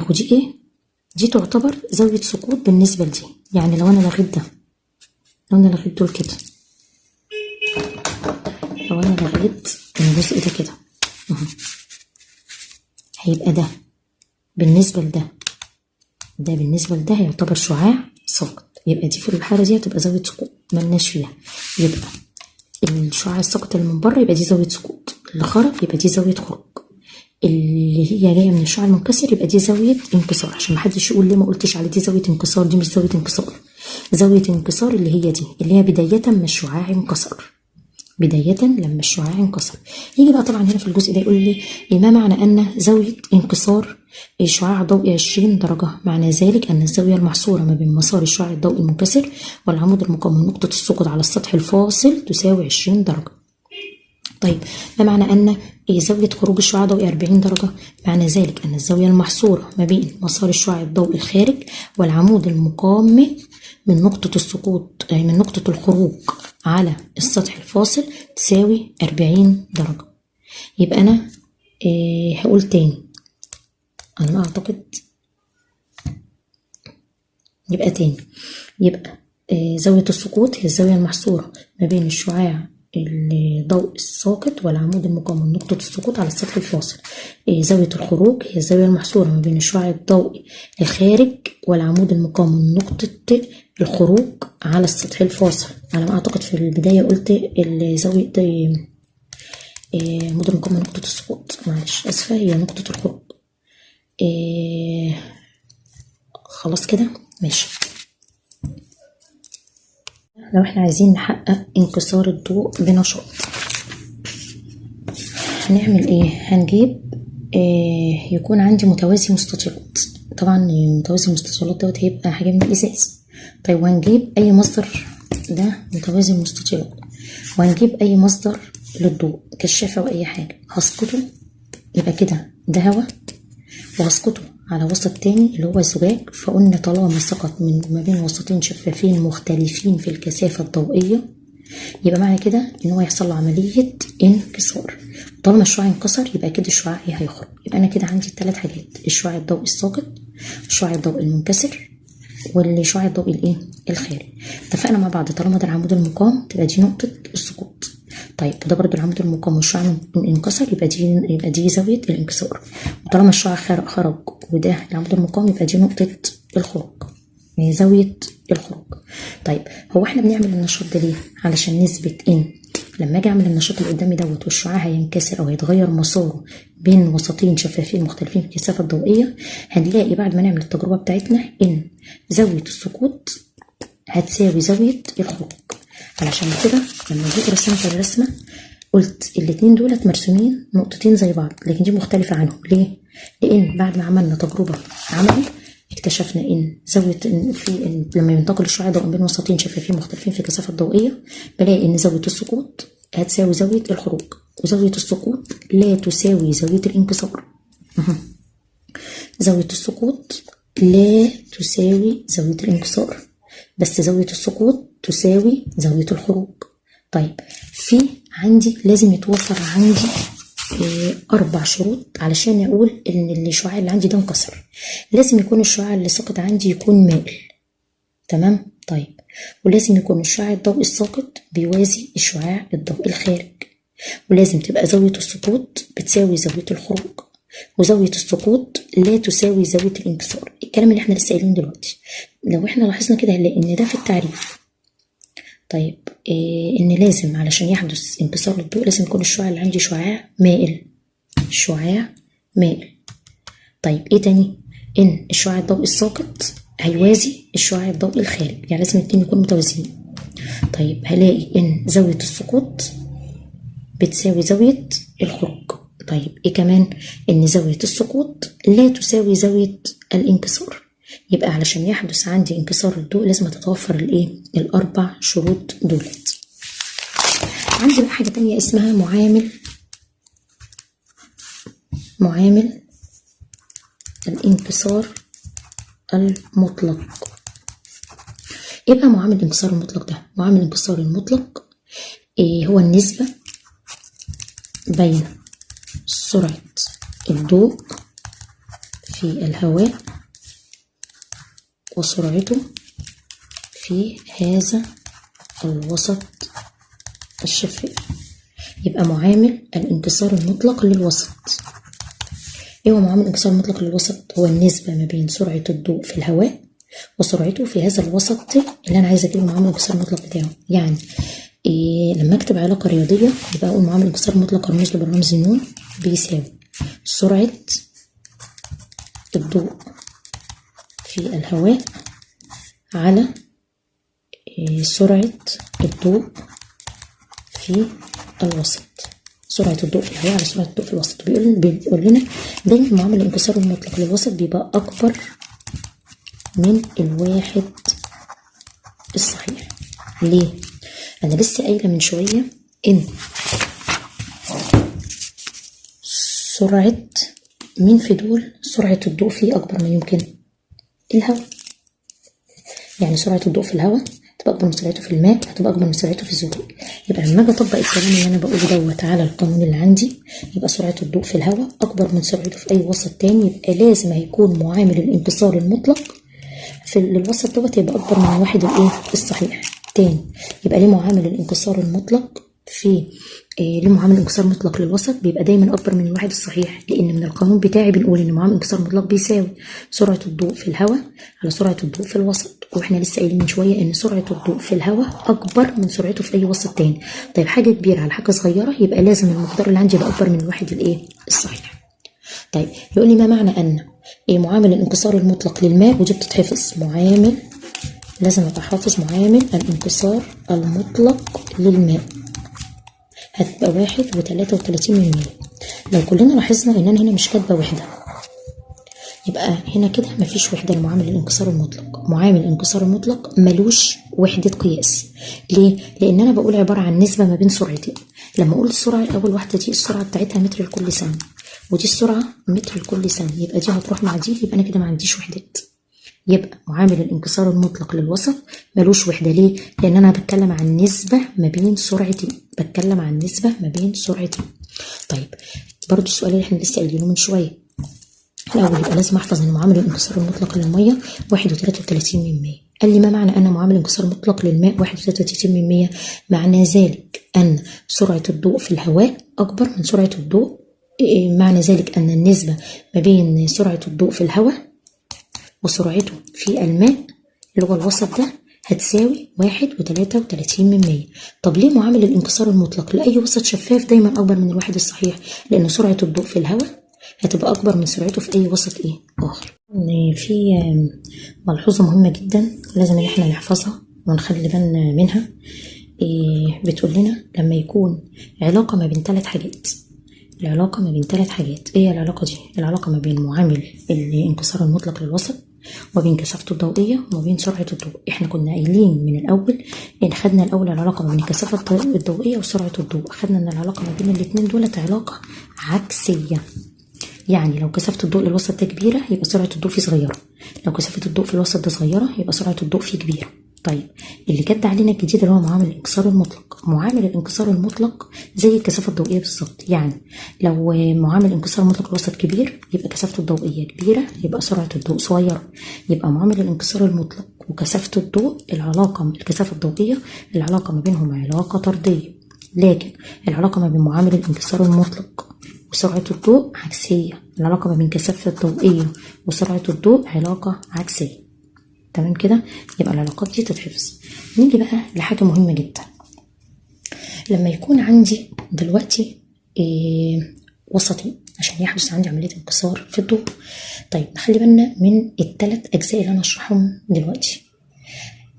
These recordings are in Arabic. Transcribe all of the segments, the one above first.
ودي ايه؟ دي تعتبر زاوية سقوط بالنسبة لدي. يعني لو انا لغيت ده، لو انا لغيت دول كده، لو انا لغيت الجزء ده كده هيبقى ده بالنسبة لده، ده بالنسبة لده هيعتبر شعاع ساقط. يبقى دي في الحالة دي هتبقى زاوية سقوط ملناش فيها. يبقى الشعاع الساقط اللي من بره يبقى دي زاوية سقوط، اللي خرج يبقى دي زاوية خروج، اللي هي جاية من الشعاع المنكسر يبقى دي زاوية انكسار. عشان محدش يقول ليه ما قلتش على دي زاوية انكسار، دي مش زاوية انكسار. زاوية انكسار اللي هي دي، اللي هي بداية ما الشعاع انكسر، بداية لما الشعاع انكسر. يجي بقى طبعا هنا في الجزء ده يقول لي ما معنى أن زاوية انكسار شعاع ضوئي 20 درجة؟ معنى ذلك أن الزاوية المحصورة ما بين مسار الشعاع الضوئي المنكسر والعمود المقام من نقطة السقوط على السطح الفاصل تساوي 20 درجة. طيب ما معنى أن زاوية خروج الشعاع الضوئي 40 درجة؟ معنى ذلك أن الزاوية المحصورة ما بين مسار الشعاع الضوئي الخارج والعمود المقام من نقطة السقوط، من نقطة الخروج على السطح الفاصل تساوي 40 درجة. يبقى أنا هقول تاني، أنا ما أعتقد، يبقى تاني، يبقى زاوية السقوط هي الزاوية المحصورة ما بين الشعاع الضوء الساقط والعمود المقام من نقطة السقوط على السطح الفاصل. زاوية الخروج هي الزاوية المحصورة ما بين الشعاع الضوئي الخارج والعمود المقام من نقطة الخروج على السطح الفاصل. على ما أعتقد في البداية قلت زاوية عمود المقام من نقطة السقوط، معلش أسفة، هي نقطة الخروج. خلاص كده ماشي. لو احنا عايزين نحقق انكسار الضوء بنشاط هنعمل ايه؟ هنجيب يكون عندي متوازي مستطيلات. طبعا متوازي المستطيلات دوت هيبقى حاجه من الازاز. طيب وهنجيب اي مصدر، ده متوازي المستطيلات، وهنجيب اي مصدر للضوء، كشافه واي حاجه، هسقطه. يبقى كده ده هواء، وهسقطه على وسط تاني اللي هو الزجاج. فقلنا طالما سقط من ما بين وسطين شفافين مختلفين في الكثافة الضوئية يبقى معنى كده ان هو يحصل له عملية انكسار. طالما الشعاع انكسر يبقى كده الشعاع هيخرج. يبقى انا كده عندي الثلاث حاجات: الشعاع الضوئي الساقط، الشعاع الضوئي المنكسر، والشعاع الضوئي الايه الخارج. اتفقنا مع بعض طالما ده العمود المقام تبقى دي نقطة السقوط. طيب وده برضو العمود المقام والشعاع انكسر يبقى دي زاوية الانكسار. وطالما الشعاع خرج وده العمود المقام يبقى دي نقطة الخروج، يعني زاوية الخروج. طيب هو احنا بنعمل النشاط ده ليه؟ علشان نثبت ان لما اجي اعمل النشاط اللي قدامي دوت والشعاع هينكسر او هيتغير مساره بين وسطين شفافين مختلفين في الكثافة الضوئية، هنلاقي بعد ما نعمل التجربة بتاعتنا ان زاوية السقوط هتساوي زاوية الخروج. علشان كده لما جيت رسمت الرسمة قلت الاتنين دولت مرسومين نقطتين زي بعض، لكن دي مختلفة عنهم. ليه؟ لان بعد ما عملنا تجربة عملي اكتشفنا ان زاوية لما ينتقل الشعاع الضوئي بين وسطين شفافين مختلفين في الكثافة الضوئية بلاقي ان زاوية السقوط هتساوي زاوية الخروج، وزاوية السقوط لا تساوي زاوية الانكسار. زاوية السقوط لا تساوي زاوية الانكسار، بس زاوية السقوط تساوي زاوية الخروج. طيب في عندي لازم يتوفر عندي 4 شروط علشان اقول ان الشعاع اللي عندي ده انكسر. لازم يكون الشعاع اللي ساقط عندي يكون مائل، تمام؟ طيب ولازم يكون الشعاع الضوئي الساقط بيوازي الشعاع الضوئي الخارج، ولازم تبقى زاوية السقوط بتساوي زاوية الخروج، وزاوية السقوط لا تساوي زاوية الانكسار. الكلام اللي احنا لسه قايلين دلوقتي لو احنا لاحظنا كده هنلاقي ان ده في التعريف. طيب ان لازم علشان يحدث انكسار للضوء لازم يكون الشعاع اللي عندي شعاع مائل، شعاع مائل. طيب ايه تاني؟ ان الشعاع الضوئي الساقط هيوازي الشعاع الضوئي الخارج، يعني لازم الاتنين يكونوا متوازيين. طيب هلاقي ان زاوية السقوط بتساوي زاوية الخروج. طيب ايه كمان؟ ان زاوية السقوط لا تساوي زاوية الانكسار. يبقى علشان يحدث عندي انكسار الضوء لازم تتوفر الايه؟ ال4 شروط دولت. عندي بقى حاجة تانية اسمها معامل الانكسار المطلق. ايه بقى معامل الانكسار المطلق ده؟ معامل الانكسار المطلق هو النسبة بين سرعة الضوء في في الهواء وسرعته في هذا الوسط الشفاف. يبقى معامل الانكسار المطلق للوسط. ايه هو معامل الانكسار المطلق للوسط؟ هو النسبة ما بين سرعة الضوء في الهواء وسرعته في هذا الوسط اللي انا عايزة اجيب معامل الانكسار المطلق بتاعه. يعني لما اكتب علاقة رياضية يبقى اقول معامل الانكسار المطلق رمز له بالرمز ن بيساوي سرعة الضوء في الهواء على سرعة الضوء في الوسط. سرعة الضوء في الهواء على سرعة الضوء في الوسط. بيقول لنا دايما معامل الانكسار المطلق للوسط بيبقى أكبر من الواحد الصحيح. ليه؟ أنا لسه قايلة من شوية إن سرعة مين في دول سرعة الضوء فيه أكبر ما يمكن؟ الهواء. يعني سرعة الضوء في الهواء هتبقى أكبر من سرعته في الماء، هتبقى أكبر من سرعته في الزجاج. يبقى لما أجي أطبق الكلام اللي أنا بقوله على القانون اللي عندي، يبقى سرعة الضوء في الهواء أكبر من سرعته في أي وسط تاني، يبقى لازم هيكون معامل الانكسار المطلق في الوسط يبقى أكبر من الواحد الصحيح. تاني، يبقى ليه معامل الانكسار المطلق ليه معامل الانكسار المطلق للوسط بيبقى دايما اكبر من الواحد الصحيح، لان من القانون بتاعي بنقول ان معامل الانكسار المطلق بيساوي سرعه الضوء في الهواء على سرعه الضوء في الوسط. واحنا لسه قايلين من شويه ان سرعه الضوء في الهواء اكبر من سرعته في اي وسط تاني. طيب حاجه كبيره على حاجه صغيره، يبقى لازم المقدار اللي عندي يبقى اكبر من الواحد الصحيح. طيب يقول لي ما معنى ان معامل الانكسار المطلق للماء، ودي بتتحفظ معامل، لازم ابقى حافظ معامل الانكسار المطلق للماء هتبقى 1.33%. لو كلنا لاحظنا ان انا هنا مش كاتبه وحده، يبقى هنا كده مفيش وحده لمعامل الانكسار المطلق. معامل الانكسار المطلق ملوش وحده قياس. ليه؟ لان انا بقول عباره عن نسبه ما بين سرعتين. لما اقول السرعه اول واحده دي السرعه بتاعتها متر لكل ثانيه، ودي السرعه متر لكل ثانيه، يبقى دي هتروح مع دي، يبقى انا كده ما عنديش وحدات. يبقى معامل الانكسار المطلق للوسط ملوش وحده. ليه؟ لان انا بتكلم عن نسبه ما بين سرعتين، بتكلم عن نسبه ما بين سرعتين. طيب برضو السؤال اللي احنا لسه قايلينه من شويه الاول، يبقى لازم احفظ ان معامل الانكسار المطلق للميه 1.33%. قال لي ما معنى ان معامل الانكسار المطلق للماء 1.33%؟ معنى ذلك ان سرعه الضوء في الهواء اكبر من سرعه الضوء. معنى ذلك ان النسبه ما بين سرعه الضوء في الهواء وسرعته في الماء اللي هو الوسط ده هتساوي 1.33%. طب ليه معامل الانكسار المطلق لأي وسط شفاف دايما أكبر من الواحد الصحيح؟ لأن سرعة الضوء في الهواء هتبقى أكبر من سرعته في أي وسط آخر. في ملحوظة مهمة جدا لازم إن احنا نحفظها ونخلي بالنا منها. بتقول لنا لما يكون علاقة ما بين 3 حاجات، العلاقة ما بين 3 حاجات، ايه العلاقة دي؟ العلاقة ما بين معامل الانكسار المطلق للوسط وبين كثافته الضوئية وبين سرعة الضوء. احنا كنا قايلين من الأول إن خدنا الأول العلاقة ما بين الكثافة الضوئية وسرعة الضوء، خدنا إن العلاقة ما بين الاتنين دولت علاقة عكسية. يعني لو كثافة الضوء للوسط ده كبيرة يبقى سرعة الضوء فيه صغيرة، لو كثافة الضوء في الوسط ده صغيرة يبقى سرعة الضوء فيه كبيرة. طيب اللي جد علينا الجديد اللي هو معامل الانكسار المطلق. معامل الانكسار المطلق زي الكثافة الضوئية بالظبط. يعني لو معامل الانكسار المطلق الوسط كبير يبقى كثافته الضوئية كبيرة، يبقى سرعة الضوء صغيرة. يبقى معامل الانكسار المطلق وكثافة الضوء الكثافة الضوئية العلاقة ما بينهم علاقة طردية، لكن العلاقة ما بين معامل الانكسار المطلق وسرعة الضوء عكسية. العلاقة ما بين كثافة الضوئية وسرعة الضوء علاقة عكسية. تمام كده؟ يبقى العلاقات دي تتحفظ. نيجي بقى لحاجة مهمة جدا. لما يكون عندي دلوقتي وسطين عشان يحدث عندي عملية انكسار في الضوء. طيب نخلي بالنا من ال3 أجزاء اللي أنا أشرحهم دلوقتي.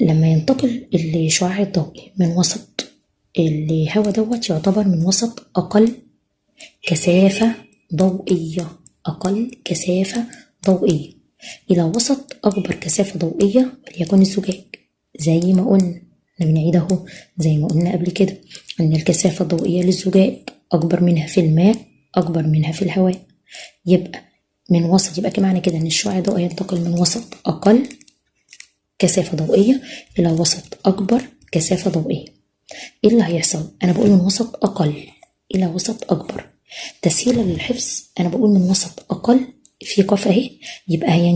لما ينتقل الشعاع الضوئي من وسط الهواء يعتبر من وسط أقل كثافة ضوئية، أقل كثافة ضوئية، إلى وسط أكبر كثافة ضوئية وليكن الزجاج. زي ما قلنا بنعيد اهو، زي ما قلنا قبل كده أن الكثافة الضوئية للزجاج أكبر منها في الماء، أكبر منها في الهواء. يبقى من وسط، يبقى كمان كده أن الشعاع الضوئي ينتقل من وسط أقل كثافة ضوئية إلى وسط أكبر كثافة ضوئية. إيه اللي هيحصل؟ أنا بقول من وسط أقل إلى وسط أكبر. تسهيلا للحفظ أنا بقول من وسط أقل في قاف اهي، يبقى